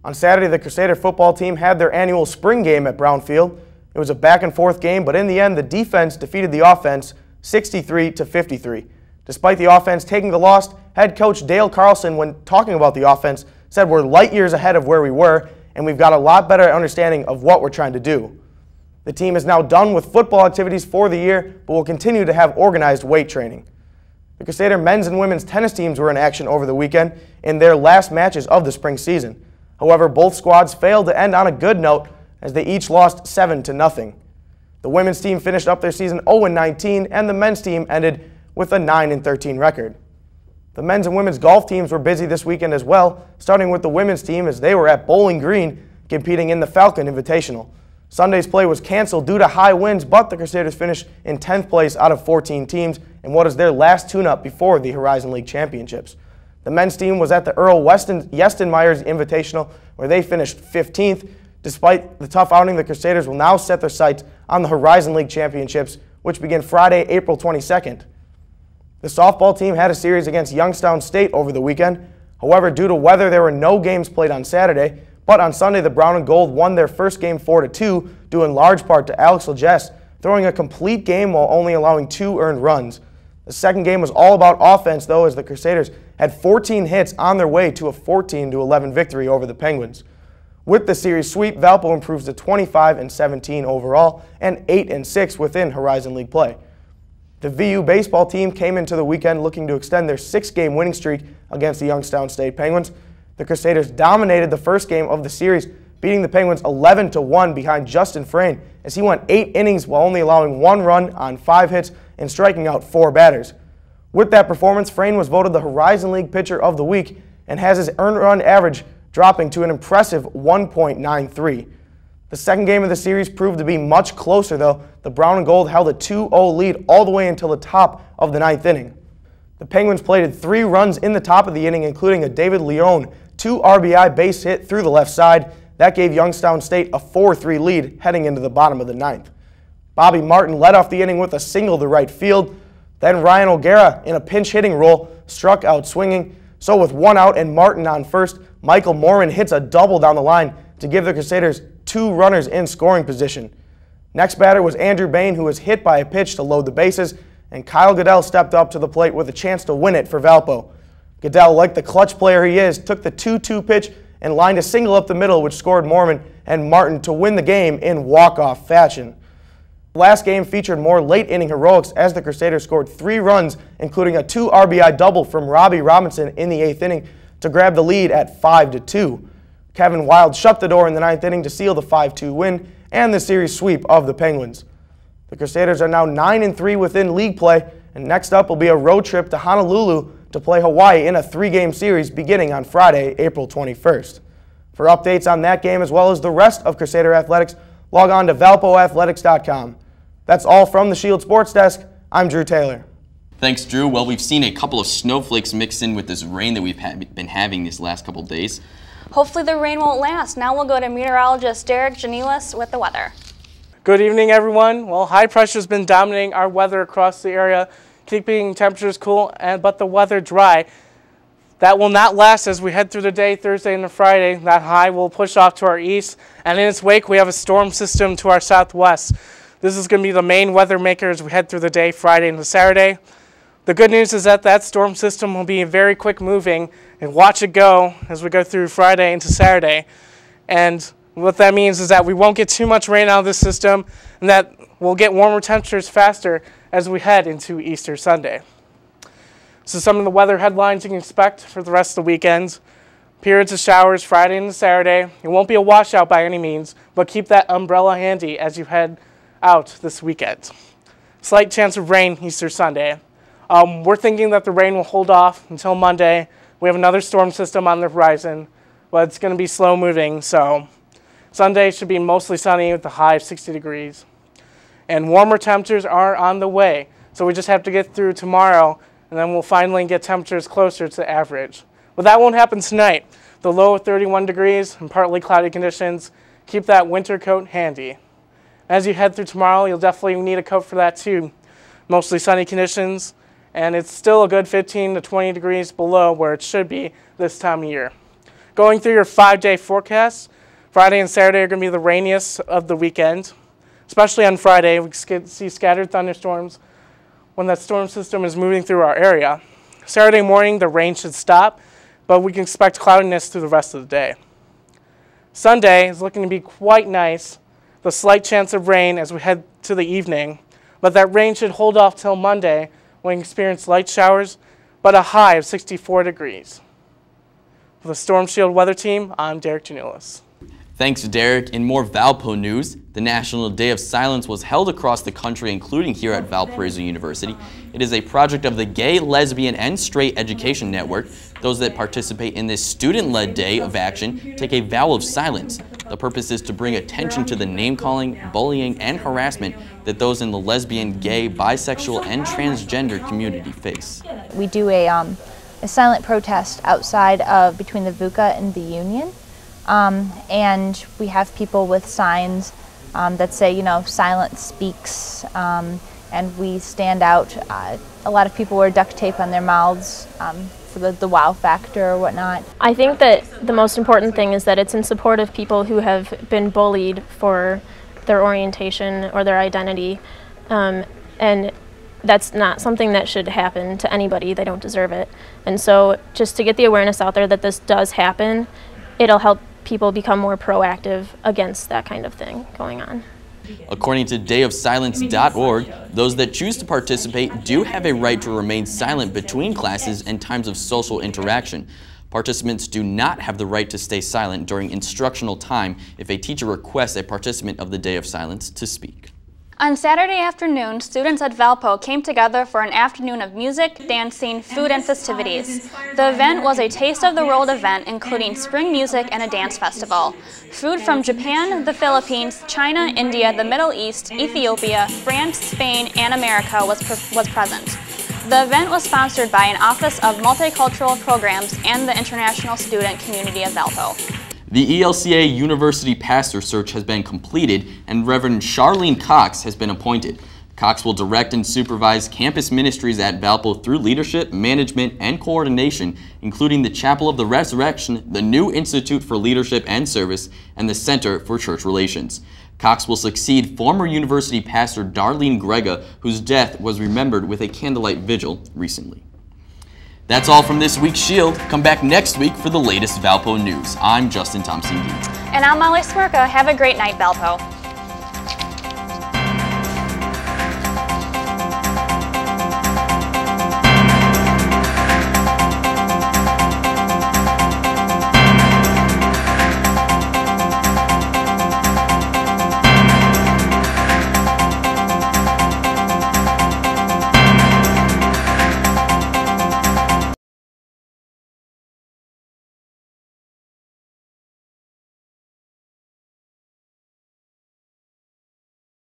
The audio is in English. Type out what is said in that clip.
On Saturday, the Crusader football team had their annual spring game at Brown Field. It was a back-and-forth game, but in the end, the defense defeated the offense 63-53. Despite the offense taking the loss, head coach Dale Carlson, when talking about the offense, said we're light years ahead of where we were, and we've got a lot better understanding of what we're trying to do. The team is now done with football activities for the year, but will continue to have organized weight training. The Crusader men's and women's tennis teams were in action over the weekend in their last matches of the spring season. However, both squads failed to end on a good note as they each lost 7-0. The women's team finished up their season 0-19, and the men's team ended with a 9-13 record. The men's and women's golf teams were busy this weekend as well, starting with the women's team as they were at Bowling Green competing in the Falcon Invitational. Sunday's play was canceled due to high winds, but the Crusaders finished in 10th place out of 14 teams in what is their last tune-up before the Horizon League Championships. The men's team was at the Earl Yeston Myers Invitational, where they finished 15th. Despite the tough outing, the Crusaders will now set their sights on the Horizon League Championships, which begin Friday, April 22nd. The softball team had a series against Youngstown State over the weekend. However, due to weather, there were no games played on Saturday, but on Sunday, the Brown and Gold won their first game 4-2, due in large part to Alex Legess throwing a complete game while only allowing 2 earned runs. The second game was all about offense, though, as the Crusaders had 14 hits on their way to a 14-11 victory over the Penguins. With the series sweep, Valpo improves to 25-17 overall and 8-6 within Horizon League play. The VU baseball team came into the weekend looking to extend their 6-game winning streak against the Youngstown State Penguins. The Crusaders dominated the first game of the series, beating the Penguins 11-1 behind Justin Frayne as he went 8 innings while only allowing 1 run on 5 hits and striking out 4 batters. With that performance, Frayne was voted the Horizon League Pitcher of the Week and has his earned run average dropping to an impressive 1.93. The second game of the series proved to be much closer, though. The Brown and Gold held a 2-0 lead all the way until the top of the 9th inning. The Penguins plated 3 runs in the top of the inning, including a David Leone 2 RBI base hit through the left side. That gave Youngstown State a 4-3 lead heading into the bottom of the 9th. Bobby Martin led off the inning with a single to right field. Then Ryan O'Gara, in a pinch hitting role, struck out swinging. So with 1 out and Martin on first, Michael Moorman hits a double down the line to give the Crusaders 2 runners in scoring position. Next batter was Andrew Bain, who was hit by a pitch to load the bases, and Kyle Goodell stepped up to the plate with a chance to win it for Valpo. Goodell, like the clutch player he is, took the 2-2 pitch and lined a single up the middle, which scored Moorman and Martin to win the game in walk-off fashion. The last game featured more late-inning heroics as the Crusaders scored 3 runs, including a 2 RBI double from Robbie Robinson in the 8th inning to grab the lead at 5-2. Kevin Wild shut the door in the 9th inning to seal the 5-2 win and the series sweep of the Penguins. The Crusaders are now 9-3 within league play, and next up will be a road trip to Honolulu to play Hawaii in a 3-game series beginning on Friday, April 21st. For updates on that game as well as the rest of Crusader Athletics, log on to valpoathletics.com. That's all from the Shield Sports Desk. I'm Drew Taylor. Thanks, Drew. Well, we've seen a couple of snowflakes mixed in with this rain that we've been having these last couple of days. Hopefully the rain won't last. Now we'll go to meteorologist Derek Janilis with the weather. Good evening, everyone. Well, high pressure has been dominating our weather across the area, keeping temperatures cool, but the weather dry. That will not last as we head through the day, Thursday and Friday. That high will push off to our east, and in its wake, we have a storm system to our southwest. This is going to be the main weather maker as we head through the day, Friday into Saturday. The good news is that that storm system will be very quick moving, and watch it go as we go through Friday into Saturday. And what that means is that we won't get too much rain out of this system, and that we'll get warmer temperatures faster as we head into Easter Sunday. So some of the weather headlines you can expect for the rest of the weekend. Periods of showers Friday and Saturday. It won't be a washout by any means, but keep that umbrella handy as you head out this weekend. Slight chance of rain Easter Sunday. We're thinking that the rain will hold off until Monday. We have another storm system on the horizon, but it's going to be slow moving, so Sunday should be mostly sunny with a high of 60 degrees. And warmer temperatures are on the way, so we just have to get through tomorrow, and then we'll finally get temperatures closer to average. But that won't happen tonight. The low of 31 degrees and partly cloudy conditions. Keep that winter coat handy. As you head through tomorrow, you'll definitely need a coat for that too. Mostly sunny conditions, and it's still a good 15 to 20 degrees below where it should be this time of year. Going through your 5-day forecast, Friday and Saturday are going to be the rainiest of the weekend. Especially on Friday, we see scattered thunderstorms when that storm system is moving through our area. Saturday morning, the rain should stop, but we can expect cloudiness through the rest of the day. Sunday is looking to be quite nice, the slight chance of rain as we head to the evening, but that rain should hold off till Monday when we experience light showers, but a high of 64 degrees. For the Storm Shield Weather Team, I'm Derek Janulis. Thanks, Derek. In more Valpo news, the National Day of Silence was held across the country, including here at Valparaiso University. It is a project of the Gay, Lesbian, and Straight Education Network. Those that participate in this student-led day of action take a vow of silence. The purpose is to bring attention to the name-calling, bullying, and harassment that those in the lesbian, gay, bisexual, and transgender community face. We do a silent protest outside of between the VUCA and the Union. And we have people with signs that say, you know, silence speaks, and we stand out. A lot of people wear duct tape on their mouths for the wow factor or whatnot. I think that the most important thing is that it's in support of people who have been bullied for their orientation or their identity, and that's not something that should happen to anybody. They don't deserve it. And so just to get the awareness out there that this does happen, it'll help people become more proactive against that kind of thing going on. According to dayofsilence.org, those that choose to participate do have a right to remain silent between classes and times of social interaction. Participants do not have the right to stay silent during instructional time if a teacher requests a participant of the Day of Silence to speak. On Saturday afternoon, students at Valpo came together for an afternoon of music, dancing, food, and festivities. The event was a Taste of the World event, including spring music and a dance festival. Food from Japan, the Philippines, China, India, the Middle East, Ethiopia, France, Spain, and America was present. The event was sponsored by an Office of Multicultural Programs and the International Student Community of Valpo. The ELCA University Pastor Search has been completed, and Reverend Charlene Cox has been appointed. Cox will direct and supervise campus ministries at Valpo through leadership, management, and coordination, including the Chapel of the Resurrection, the new Institute for Leadership and Service, and the Center for Church Relations. Cox will succeed former university pastor Darlene Grega, whose death was remembered with a candlelight vigil recently. That's all from this week's Shield. Come back next week for the latest Valpo news. I'm Justin Thompson. And I'm Molly Smirka. Have a great night, Valpo.